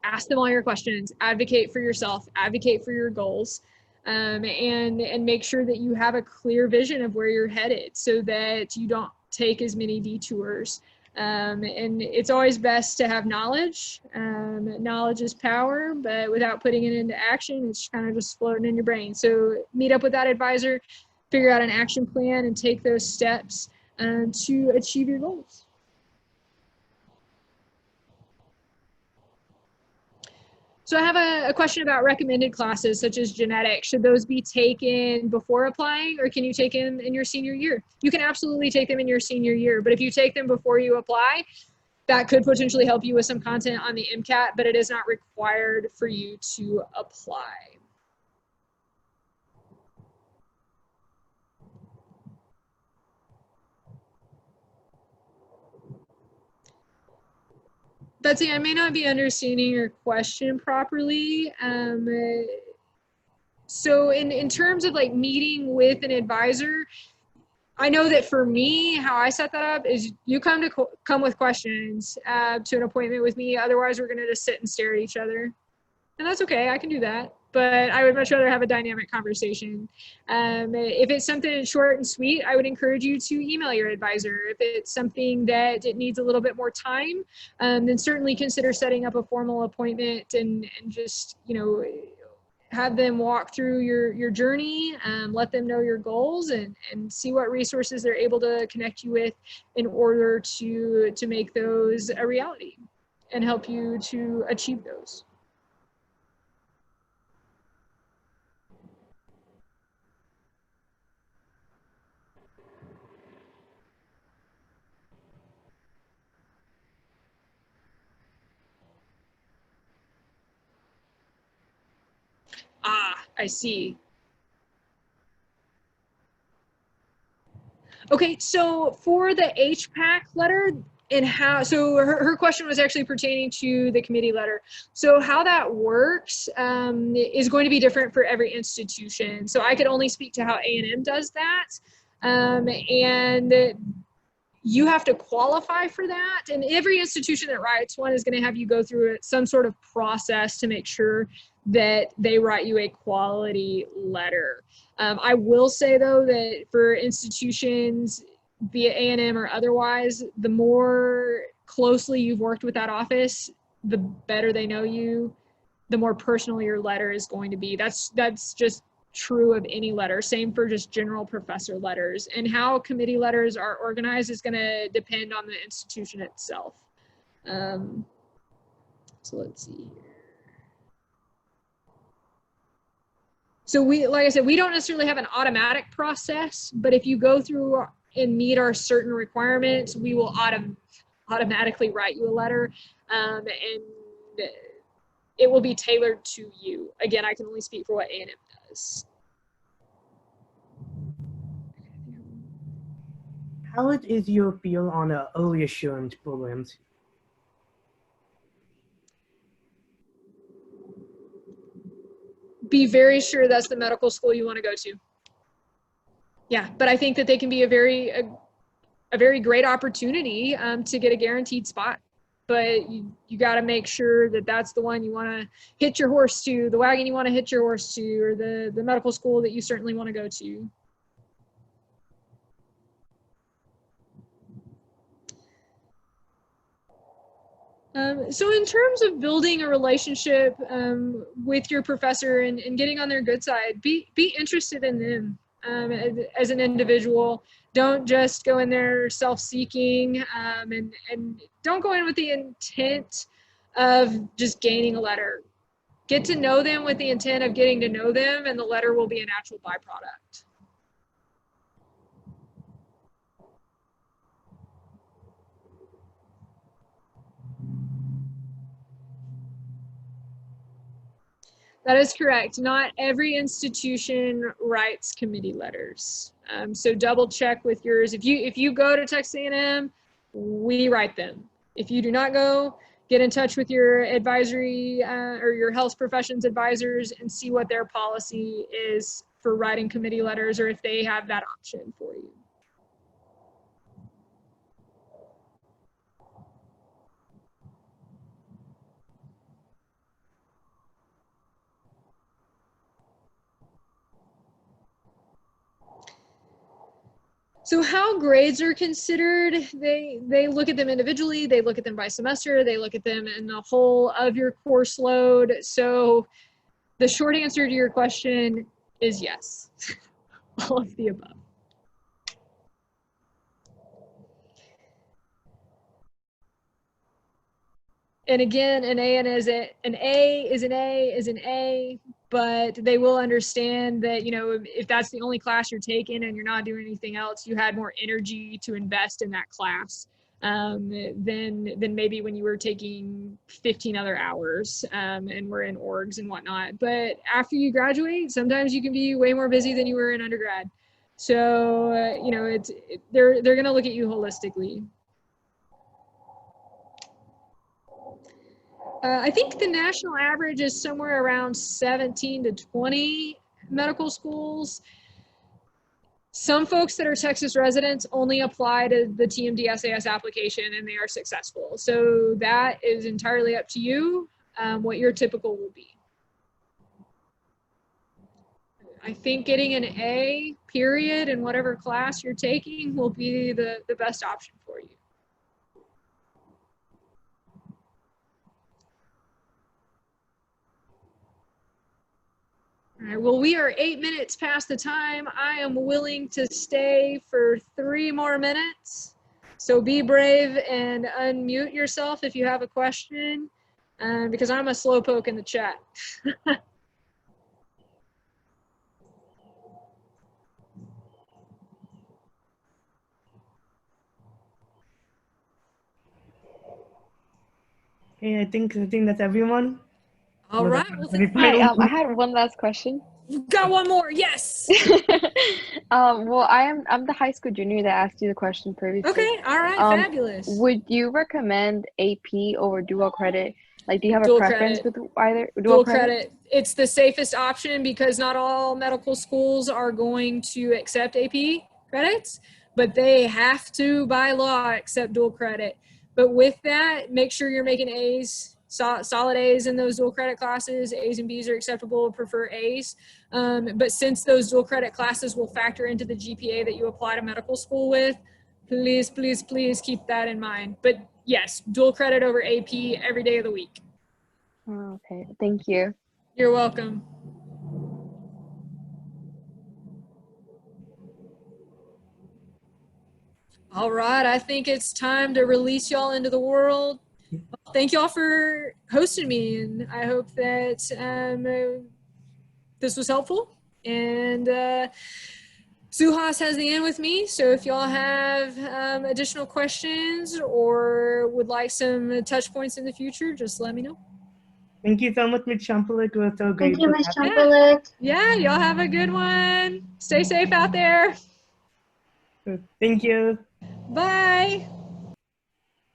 ask them all your questions, advocate for yourself, advocate for your goals, and make sure that you have a clear vision of where you're headed so that you don't take as many detours. And it's always best to have knowledge. Knowledge is power, but without putting it into action, it's kind of just floating in your brain. So meet up with that advisor, figure out an action plan, and take those steps to achieve your goals. So I have a question about recommended classes such as genetics. Should those be taken before applying, or can you take them in your senior year? You can absolutely take them in your senior year, but if you take them before you apply, that could potentially help you with some content on the Mcat, but it is not required for you to apply. Betsy, I may not be understanding your question properly. So in terms of like meeting with an advisor, I know that for me, how I set that up is you come with questions to an appointment with me. Otherwise, we're going to just sit and stare at each other. And that's okay. I can do that. But I would much rather have a dynamic conversation. If it's something short and sweet, I would encourage you to email your advisor. If it's something that it needs a little bit more time, then certainly consider setting up a formal appointment and just, you know, have them walk through your journey, let them know your goals and see what resources they're able to connect you with in order to make those a reality and help you to achieve those. Ah, I see. Okay, so for the HPAC letter and how, so her question was actually pertaining to the committee letter. So how that works is going to be different for every institution. So I could only speak to how A&M does that. And you have to qualify for that. And every institution that writes one is going to have you go through some sort of process to make sure that they write you a quality letter. I will say, though, that for institutions, be it A&M or otherwise, the more closely you've worked with that office, the better they know you, the more personal your letter is going to be. That's just true of any letter. Same for just general professor letters. And how committee letters are organized is going to depend on the institution itself. So let's see here. So we, like I said, we don't necessarily have an automatic process, but if you go through and meet our certain requirements, we will automatically write you a letter, and it will be tailored to you. Again, I can only speak for what A&M does. How is your feel on early assurance programs? Be very sure that's the medical school you want to go to. Yeah, but I think that they can be a very great opportunity to get a guaranteed spot. But you got to make sure that that's the one you want to hitch your horse to, the wagon you want to hitch your horse to, or the medical school that you certainly want to go to. So in terms of building a relationship with your professor and getting on their good side, be interested in them as an individual. Don't just go in there self-seeking and don't go in with the intent of just gaining a letter. Get to know them with the intent of getting to know them, and the letter will be a natural byproduct. That is correct. Not every institution writes committee letters. So double check with yours. If you go to Texas A&M, we write them. If you do not go, get in touch with your advisory or your health professions advisors and see what their policy is for writing committee letters, or if they have that option for you. So how grades are considered, they look at them individually, they look at them by semester, they look at them in the whole of your course load. So the short answer to your question is yes, all of the above. And again, an A is an A, but they will understand that, you know, if that's the only class you're taking and you're not doing anything else, you had more energy to invest in that class than maybe when you were taking 15 other hours and were in orgs and whatnot. But after you graduate, sometimes you can be way more busy than you were in undergrad. So, you know, they're going to look at you holistically. I think the national average is somewhere around 17 to 20 medical schools. Some folks that are Texas residents only apply to the TMD-SAS application and they are successful. So that is entirely up to you, what your typical will be. I think getting an A period in whatever class you're taking will be the best option for you. All right, well, we are 8 minutes past the time. I am willing to stay for 3 more minutes. So be brave and unmute yourself if you have a question, because I'm a slowpoke in the chat. Okay, I think that's everyone. All Was right. that Well, Hi, I had one last question. got one more. Yes. Well, I'm the high school junior that asked you the question previously. Okay. All right. Fabulous. Would you recommend AP over dual credit? Like, do you have Dual a preference credit. with either Dual credit. It's the safest option because not all medical schools are going to accept AP credits, but they have to by law accept dual credit. But with that, make sure you're making A's, solid A's in those dual credit classes. A's and B's are acceptable, prefer A's. But since those dual credit classes will factor into the GPA that you apply to medical school with, please, please, please keep that in mind. But yes, dual credit over AP every day of the week. Oh, okay, thank you. You're welcome. All right, I think it's time to release y'all into the world. Thank y'all for hosting me, and I hope that this was helpful. And Suhas has the end with me, so if y'all have additional questions or would like some touch points in the future, just let me know. Thank you so much, Ms. Champelik. It was so great. Thank you, Ms. Champelik. Yeah, y'all have a good one. Stay safe out there. Thank you. Bye.